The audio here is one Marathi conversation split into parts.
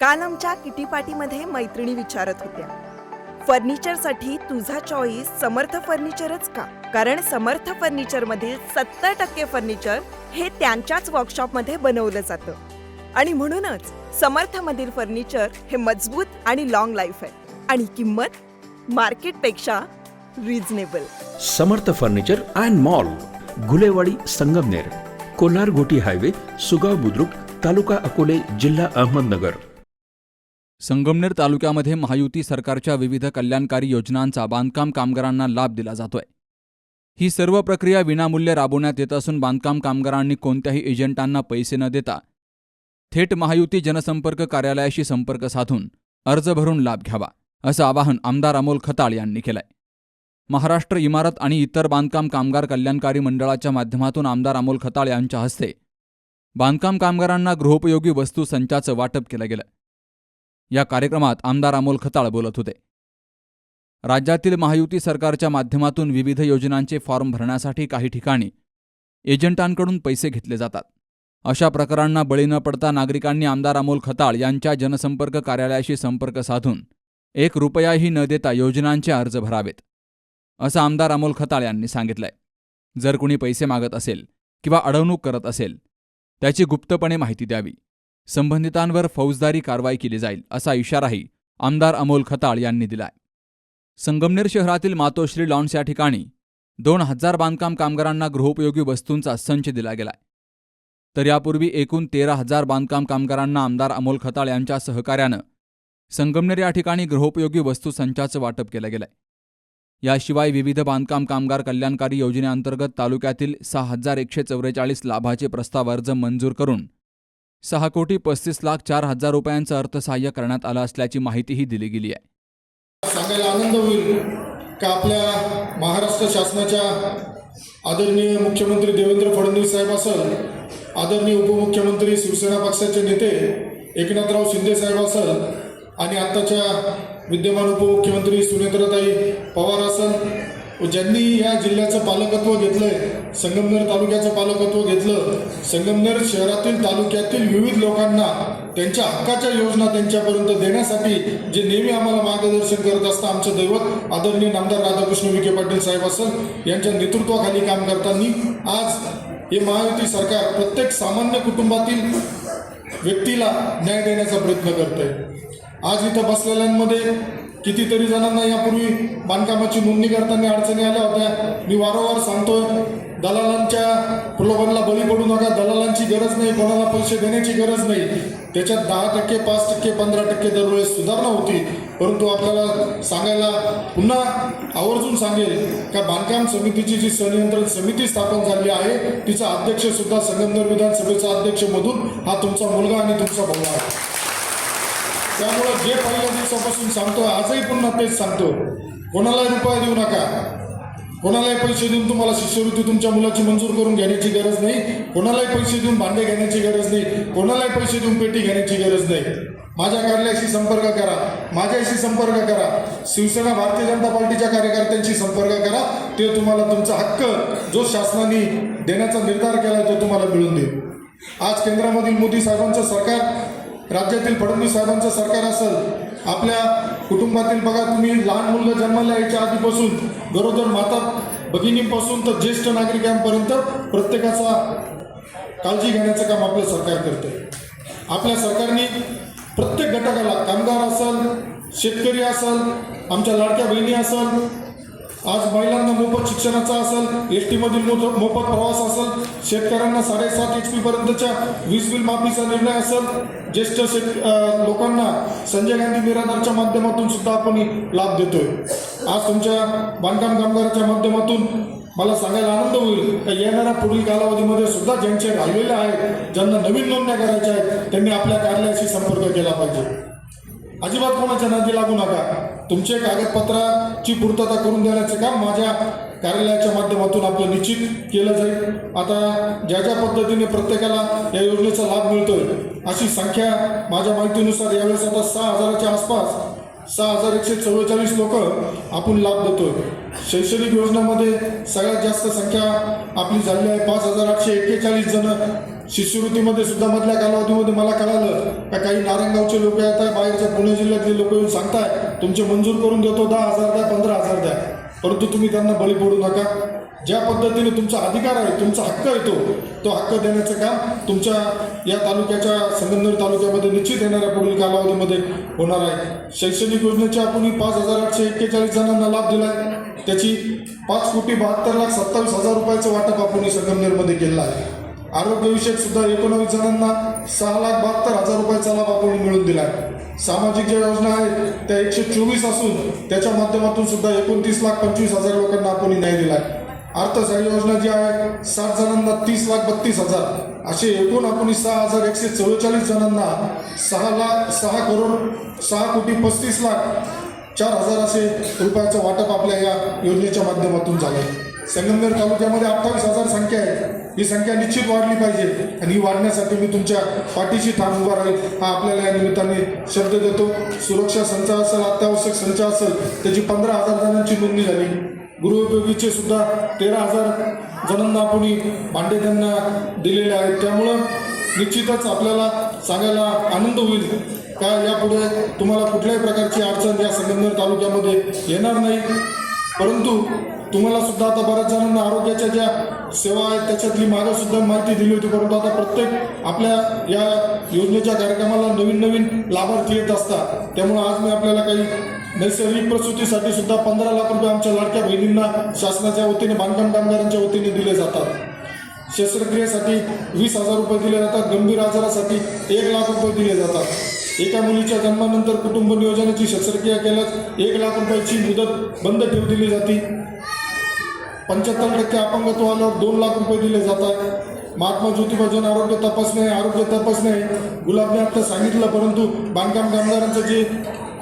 काल आमच्या किटीपाटीमध्ये मैत्रिणी विचारत होत्या, फर्निचरसाठी तुझा चॉईस समर्थ फर्निचरच का? कारण समर्थ फर्निचरमधील 70% फर्निचर हे त्यांच्याच वर्कशॉपमध्ये बनवलं जातं आणि म्हणूनच समर्थमधील फर्निचर हे मजबूत आणि लॉंग लाईफ आहे आणि किंमत मार्केटपेक्षा reasonable. Samarth furniture and mall, Gulewadi, Sangamner, Kolhar गोटी हायवे, सुगाव बुद्रुक, तालुका अकोले, जिल्हा अहमदनगर. संगमनेर तालुक्यामध्ये महायुती सरकारच्या विविध कल्याणकारी योजनांचा बांधकाम कामगारांना लाभ दिला जातोय. ही सर्व प्रक्रिया विनामूल्य राबवण्यात येत असून बांधकाम कामगारांनी कोणत्याही एजंटांना पैसे न देता थेट महायुती जनसंपर्क कार्यालयाशी संपर्क साधून अर्ज भरून लाभ घ्यावा, असं आवाहन आमदार अमोल खताळ यांनी केलंय. महाराष्ट्र इमारत आणि इतर बांधकाम कामगार कल्याणकारी मंडळाच्या माध्यमातून आमदार अमोल खताळ यांच्या हस्ते बांधकाम कामगारांना गृहोपयोगी वस्तू संचाचं वाटप केलं गेलं. या कार्यक्रमात आमदार अमोल खताळ बोलत होते. राज्यातील महायुती सरकारच्या माध्यमातून विविध योजनांचे फॉर्म भरण्यासाठी काही ठिकाणी एजंटांकडून पैसे घेतले जातात. अशा प्रकारांना बळी न पडता नागरिकांनी आमदार अमोल खताळ यांच्या जनसंपर्क कार्यालयाशी संपर्क साधून 1 रुपयाही न देता योजनांचे अर्ज भरावेत, असं आमदार अमोल खताळ यांनी सांगितलंय. जर कुणी पैसे मागत असेल किंवा अडवणूक करत असेल त्याची गुप्तपणे माहिती द्यावी. संबंधितांवर फौजदारी कारवाई केली जाईल, असा इशाराही आमदार अमोल खताळ यांनी दिलाय. संगमनेर शहरातील मातोश्री लॉन्स या ठिकाणी 2000 बांधकाम कामगारांना गृहोपयोगी वस्तूंचा संच दिला गेलाय. तर यापूर्वी एकूण 13,000 बांधकाम कामगारांना आमदार अमोल खताळ यांच्या सहकार्यानं संगमनेर या ठिकाणी गृहोपयोगी वस्तू संचाचं वाटप केलं गेलंय. याशिवाय विविध बांधकाम कामगार कल्याणकारी योजनेअंतर्गत तालुक्यातील 6,144 लाभाचे प्रस्ताव अर्ज मंजूर करून 6,35,04,000 रुपयांचं अर्थसहाय्य करण्यात आलं असल्याची माहितीही दिली गेली आहे. सांगायला आनंद होईल का आपल्या महाराष्ट्र शासनाच्या आदरणीय मुख्यमंत्री देवेंद्र फडणवीस साहेब असेल, आदरणीय उपमुख्यमंत्री शिवसेना पक्षाचे नेते एकनाथराव शिंदे साहेब असेल आणि आत्ताच्या विद्यमान उपमुख्यमंत्री सुनेत्रताई पवार असेल, ज्यांनी या जिल्ह्याचं पालकत्व घेतलंय, संगमनेर तालुक्याचं पालकत्व घेतलं, संगमनेर शहरातील तालुक्यातील विविध लोकांना त्यांच्या हक्काच्या योजना त्यांच्यापर्यंत देण्यासाठी जे नेहमी आम्हाला मार्गदर्शन करत असतं आमचं दैवत आदरणीय नामदार राधाकृष्ण विखे पाटील साहेब असेल, यांच्या नेतृत्वाखाली काम करताना आज हे महायुती सरकार प्रत्येक सामान्य कुटुंबातील व्यक्तीला न्याय देण्याचा प्रयत्न करतंय. आज इथं बसलेल्यांमध्ये कितीतरी जणांना यापूर्वी बांधकामाची नोंदणी करताना अडचणी आल्या होत्या. मी वारंवार सांगतोय, दलालांच्या प्रलोभनाला बळी पडू नका. दलालांची गरज नाही, कोणाला पैसे देण्याची गरज नाही. त्याच्यात 10%, 5%, 15% दरवेळेस सुधारणा होती. परंतु आपल्याला सांगायला पुन्हा आवर्जून सांगेल का बांधकाम समितीची जी संनियंत्रण समिती स्थापन झाली आहे तिचा अध्यक्ष सुद्धा संगमनेर विधानसभेचा अध्यक्ष मधून हा तुमचा मुलगा आणि तुमचा भाऊ आहे. त्यामुळं जे पहिल्या दिवसापासून सांगतो, आजही पुन्हा तेच सांगतो, कोणालाही रुपया देऊ नका. कोणालाही पैसे देऊन तुम्हाला शिष्यवृत्ती तुमच्या मुलाची मंजूर करून घेण्याची गरज नाही. कोणालाही पैसे देऊन भांडे घेण्याची गरज नाही. कोणालाही पैसे देऊन पेटी घेण्याची गरज नाही. माझ्या कार्यालयाशी संपर्क करा, माझ्याशी संपर्क करा, शिवसेना भारतीय जनता पार्टीच्या कार्यकर्त्यांशी संपर्क करा. ते तुम्हाला तुमचा हक्क जो शासनाने देण्याचा निर्धार केला तो तुम्हाला मिळून देईल. आज केंद्रामधील मोदी साहेबांचं सरकार, राज्यातील फडणवीस साहेबांचं सरकार असेल, आपल्या कुटुंबातील बघा तुम्ही लहान मुलगा जन्माला यायच्या आधीपासून गरोदर माता भगिनींपासून तर ज्येष्ठ नागरिकांपर्यंत प्रत्येकाचा काळजी घेण्याचं काम आपलं सरकार करते. आपल्या सरकारने प्रत्येक घटकाला, कामगार असेल, शेतकरी असेल, आमच्या लाडक्या बहिणी असेल, आज महिलांना मोफत शिक्षणाचा असेल, ST मधील मोफत प्रवास असेल, शेतकऱ्यांना 7.5 HP पर्यंतच्या वीज बिल माफीचा निर्णय असेल, ज्येष्ठ लोकांना संजय गांधी निराधारच्या माध्यमातून सुद्धा आपण लाभ देतोय. आज तुमच्या बांधकाम कामगाराच्या माध्यमातून मला सांगायला आनंद होईल का येणाऱ्या पुढील कालावधीमध्ये सुद्धा ज्यांचे राहिलेले आहेत, ज्यांना नवीन नोंदण्या करायच्या आहेत, त्यांनी आपल्या कार्यालयाशी संपर्क केला पाहिजे. अजिबात कोणाच्या नादी लागू नका. तुमचे कागदपत्राची पूर्तता करून देण्याचे काम माझ्या कार्यालयाच्या माध्यमातून आपलं निश्चित केलं जाईल. आता ज्या ज्या पद्धतीने प्रत्येकाला या योजनेचा लाभ मिळतोय अशी संख्या माझ्या माहितीनुसार यावेळेस आता 6,000च्या आसपास 6,144 लोक आपण लाभ देतोय. शैक्षणिक योजनामध्ये सगळ्यात जास्त संख्या आपली झाली आहे. 5,841 जण शिष्यवृत्तीमध्ये सुद्धा मधल्या कालावधीमध्ये मला कळालं का काही नारायणगावचे लोक येत आहे, बाहेरच्या पुणे जिल्ह्यातले लोक येऊन सांगताय तुमचे मंजूर करून देतो, 10,000 द्या, 15,000 द्या, परंतु तुम्ही त्यांना बळी पडू नका. ज्या पद्धतीने तुमचा अधिकार आहे, तुमचा हक्क येतो, तो हक्क देण्याचं काम तुमच्या या तालुक्याच्या संगमनेर तालुक्यामध्ये निश्चित येणाऱ्या पुढील कालावधीमध्ये होणार आहे. शैक्षणिक योजनेचे आपण 5,841 जणांना लाभ दिलाय. त्याची 5,72,27,000 रुपयाचं वाटप आपण संगमनेरमध्ये केलं आहे. आरोग्यविषयक सुद्धा 19 जणांना 6,72,000 रुपयाचा लाभ आपण मिळवून दिला आहे. सामाजिक ज्या योजना आहेत त्या 124 असून त्याच्या माध्यमातून सुद्धा 29,25,000 लोकांना आपण न्याय दिला आहे. अर्थसहाय्य योजना जी आहे 60 जणांना 30,32,000 असे एकूण आपण 6,144 जणांना 6,35,04,000 असे रुपयाचं वाटप आपल्या या योजनेच्या माध्यमातून झालं आहे. संगमनेर तालुक्यामध्ये 28,000 संख्या आहे. ही संख्या निश्चित वाढली पाहिजे आणि ही वाढण्यासाठी मी तुमच्या पाठीशी ठाम उभा राहील हा आपल्याला या निमित्ताने शब्द देतो. सुरक्षा संच असेल, अत्यावश्यक संच असेल, त्याची 15,000 जणांची नोंदणी झाली. गृहोपयोगीचे सुद्धा 13,000 जणांना आपण भांडे त्यांना दिलेले आहेत. त्यामुळं निश्चितच आपल्याला सांगायला आनंद होईल का यापुढे तुम्हाला कुठल्याही प्रकारची अडचण या संगमनेर तालुक्यामध्ये येणार नाही. परंतु तुम्हाला सुद्धा आता बऱ्याच जणांना आरोग्याच्या ज्या सेवा आहेत त्याच्यातली मागं सुद्धा माहिती दिली होती, परंतु आता प्रत्येक आपल्या या योजनेच्या कार्यक्रमाला नवीन नवीन लाभार्थी येत असतात. त्यामुळे आज मी आपल्याला काही नैसर्गिक प्रसूतीसाठी सुद्धा 15 लाख रुपये आमच्या लाडक्या बहिणींना शासनाच्या वतीने, बांधकाम कामगारांच्या वतीने दिले जातात. शस्त्रक्रियेसाठी 20,000 रुपये दिले जातात. गंभीर आजारासाठी 1 लाख रुपये दिले जातात. एका मुलीच्या जन्मानंतर कुटुंब नियोजनाची शस्त्रक्रिया केल्यास 1 लाख रुपयाची मुदत बंद ठेव दिली जाते. 75% अपंगत्व आल्यावर 2 लाख रुपये दिले जातात. महात्मा ज्योतिबा जन आरोग्य तपासणी आहे. गुलाबने आता सांगितलं, परंतु बांधकाम कामगारांचं जे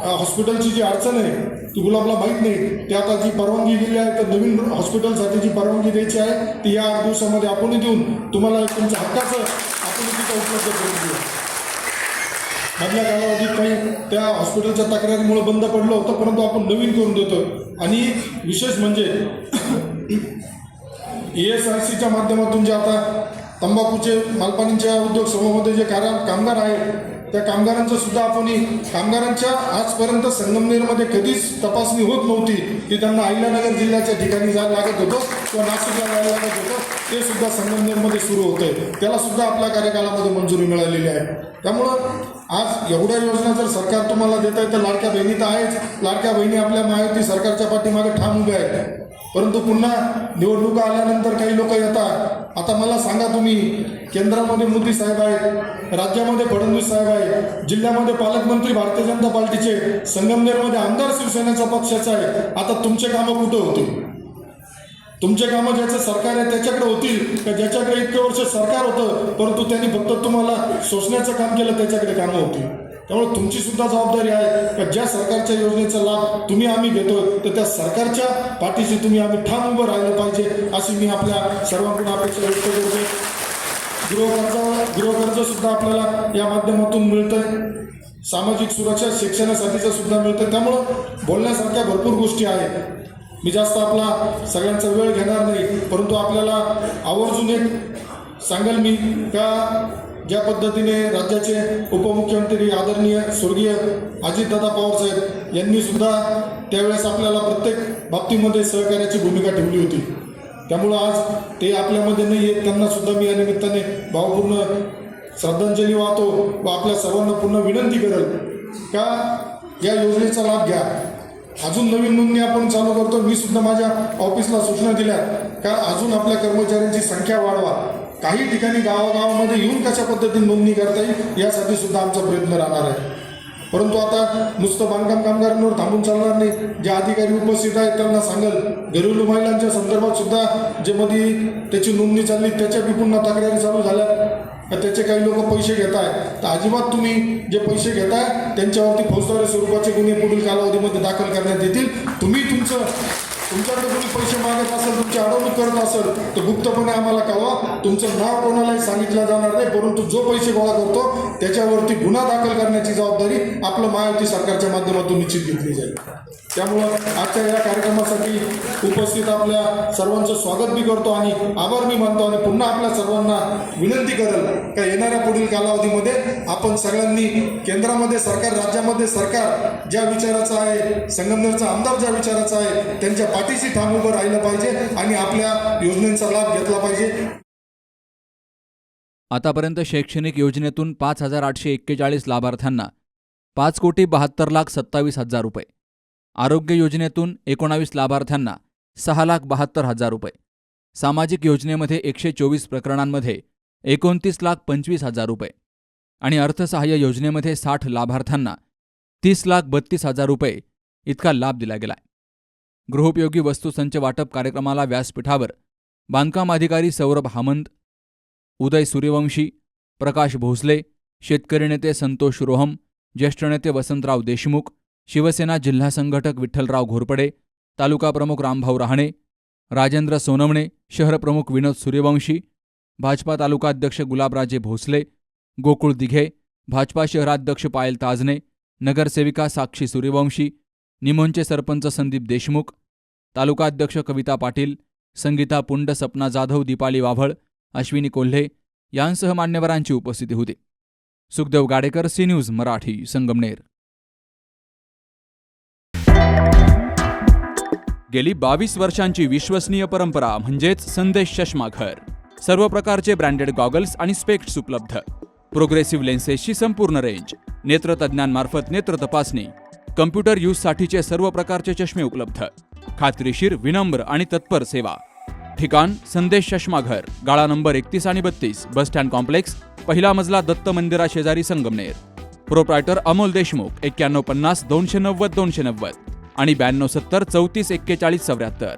हॉस्पिटलची जी अडचण आहे ती गुलाबला माहीत नाही. ते आता जी परवानगी दिली आहे तर नवीन हॉस्पिटलसाठी जी परवानगी द्यायची आहे ती या 8 दिवसामध्ये आपण देऊन तुम्हाला तुमच्या हक्काचं आपण तिथं उपलब्ध करून देऊ. मधल्या कालावधीत काही त्या हॉस्पिटलच्या तक्रारीमुळे बंद पडलं होतं, परंतु आपण नवीन करून देतो. आणि विशेष म्हणजे ESRCच्या माध्यमातून जे आता तंबाखूचे मालपानीच्या उद्योग समूहामध्ये जे कामगार आहेत त्या कामगारांचं सुद्धा आपण कामगारांच्या आजपर्यंत संगमनेरमध्ये कधीच तपासणी होत नव्हती की त्यांना अहिल्यानगर जिल्ह्याच्या ठिकाणी जायला लागत होतं किंवा नाशिकला जायला लागत होतं, ते सुद्धा संगमनेरमध्ये सुरू होतं आहे. त्याला सुद्धा आपल्या कार्यकालामध्ये मंजुरी मिळालेली आहे. त्यामुळं आज एवढ्या योजना जर सरकार तुम्हाला देत आहे तर लाडक्या बहिणी तर आहेच. लाडक्या बहिणी आपल्या महायुती सरकारच्या पाठीमागे ठाम उभ्या आहेत. परंतु पुन्हा निवडणुका आल्यानंतर काही लोक येतात. आता मला सांगा तुम्ही, केंद्रामध्ये मोदी साहेब आहेत, राज्यामध्ये फडणवीस साहेब आहेत, जिल्ह्यामध्ये पालकमंत्री भारतीय जनता पार्टीचे, संगमनेरमध्ये आमदार शिवसेनेचा पक्षाचा आहे. आता तुमचे कामं कुठं होतील? तुमचे कामं ज्याचं सरकार आहे त्याच्याकडे होतील का ज्याच्याकडे इतके वर्ष सरकार होतं परंतु त्यांनी फक्त तुम्हाला शोषण्याचं काम केलं त्याच्याकडे कामं होती? त्यामुळे तुमची सुद्धा जबाबदारी आहे का ज्या सरकारच्या योजनेचा लाभ तुम्ही आम्ही घेतो तर त्या सरकारच्या पाठीशी तुम्ही आम्ही ठाम उभं राहिलं पाहिजे अशी मी आपल्या सर्वांकडून अपेक्षा व्यक्त करतो. गृहकर्ज सुद्धा आपल्याला या माध्यमातून मिळतंय. सामाजिक सुरक्षा शिक्षणासाठीचं सुद्धा मिळतं. त्यामुळं बोलण्यासारख्या भरपूर गोष्टी आहेत. मी जास्त आपला सगळ्यांचा वेळ घेणार नाही, परंतु आपल्याला आवर्जून एक सांगेल मी का ज्या पद्धतीने राज्याचे उपमुख्यमंत्री आदरणीय स्वर्गीय अजितदादा पवार साहेब यांनी सुद्धा त्यावेळेस आपल्याला प्रत्येक बाबतीमध्ये सहकार्याची भूमिका ठेवली होती. त्यामुळं आज ते आपल्यामध्ये नाही आहेत. त्यांना सुद्धा मी या निमित्ताने भावपूर्ण श्रद्धांजली वाहतो व आपल्या सर्वांना पुन्हा विनंती करेल का या योजनेचा लाभ घ्या. अजून नवीन नोंदणी आपण चालू करतो. मी सुद्धा माझ्या ऑफिसला सूचना दिल्या का अजून आपल्या कर्मचाऱ्यांची संख्या वाढवा. काही ठिकाणी गावागावामध्ये येऊन कशा पद्धतीने नोंदणी करता येईल यासाठी सुद्धा आमचा प्रयत्न राहणार आहे. परंतु आता नुसतं बांधकाम कामगारांवर थांबून चालणार नाही. जे अधिकारी उपस्थित आहेत त्यांना सांगेल घरेलू महिलांच्या संदर्भात सुद्धा जे मध्ये त्याची नोंदणी चालली त्याच्या बी पुन्हा तक्रारी चालू झाल्या. त्याचे काही लोक पैसे घेत आहेत तर अजिबात तुम्ही जे पैसे घेताय त्यांच्यावरती फौजदारी स्वरूपाचे गुन्हे पुढील कालावधीमध्ये दाखल करण्यात येतील. तुम्ही तुमचं तुमच्याकडे कोणी पैसे मागत असेल, तुमची अडवणूक करत असेल तर गुप्तपणे आम्हाला कळवा. तुमचं नाव कोणालाही सांगितलं जाणार नाही, परंतु जो पैसे गोळा करतो त्याच्यावरती गुन्हा दाखल करण्याची जबाबदारी आपलं महायुती सरकारच्या माध्यमातून निश्चित घेतली जाईल. त्यामुळं आजच्या या कार्यक्रमासाठी उपस्थित आपल्या सर्वांचं स्वागत मी करतो आणि आभार मी मानतो आणि पुन्हा आपल्या सर्वांना विनंती करेल का येणाऱ्या पुढील कालावधीमध्ये आपण सगळ्यांनी केंद्रामध्ये सरकार, राज्यामध्ये सरकार ज्या विचाराचं आहे, संगमनेरचा आमदार ज्या विचाराचा आहे त्यांच्या पाठीशी ठाम उभं राहिलं पाहिजे आणि आपल्या योजनेचा लाभ घेतला पाहिजे. आतापर्यंत शैक्षणिक योजनेतून 5,841 लाभार्थ्यांना 5,72,27,000 रुपये, आरोग्य योजनेतून 19 लाभार्थ्यांना 6,72,000 रुपये, सामाजिक योजनेमध्ये 124 प्रकरणांमध्ये 29,25,000 रुपये आणि अर्थसहाय्य योजनेमध्ये 60 लाभार्थ्यांना 30,32,000 रुपये इतका लाभ दिला गेलाय. गृहोपयोगी वस्तूसंच वाटप कार्यक्रमाला व्यासपीठावर बांधकाम अधिकारी सौरभ हामंत, उदय सूर्यवंशी, प्रकाश भोसले, शेतकरी नेते संतोष रोहम, ज्येष्ठ नेते वसंतराव देशमुख, शिवसेना जिल्हा संघटक विठ्ठलराव घोरपडे, तालुका प्रमुख रामभाऊ रहाणे, राजेंद्र सोनवणे, शहर प्रमुख विनोद सूर्यवंशी, भाजपा तालुकाध्यक्ष गुलाबराजे भोसले, गोकुळ दिघे, भाजपा शहराध्यक्ष पायल ताजने, नगरसेविका साक्षी सूर्यवंशी, निमोणचे सरपंच संदीप देशमुख, तालुकाध्यक्ष कविता पाटील, संगीता पुंड, सपना जाधव, दीपाली वाभळ, अश्विनी कोल्हे यांसह मान्यवरांची उपस्थिती होती. Sukhdev Gadekar, C news Marathi, Sangamner. गेली 22 वर्षांची विश्वसनीय परंपरा म्हणजेच संदेश चष्माघर. सर्व प्रकारचे ब्रँडेड गॉगल्स आणि स्पेक्ट्स उपलब्ध. प्रोग्रेसिव्ह लेन्सेसची संपूर्ण रेंज. नेत्रतज्ञांमार्फत नेत्र तपासणी. कम्प्युटर यूजसाठीचे सर्व प्रकारचे चष्मे उपलब्ध. खात्रीशीर, विनम्र आणि तत्पर सेवा. ठिकाण संदेश चष्माघर, गाळा नंबर 31 आणि 32, बस स्टँड कॉम्प्लेक्स, पहिला मजला, दत्त मंदिरा शेजारी, संगमनेर. प्रोप्रायटर अमोल देशमुख. 9150 290 290 आणि 9270 34 41 74.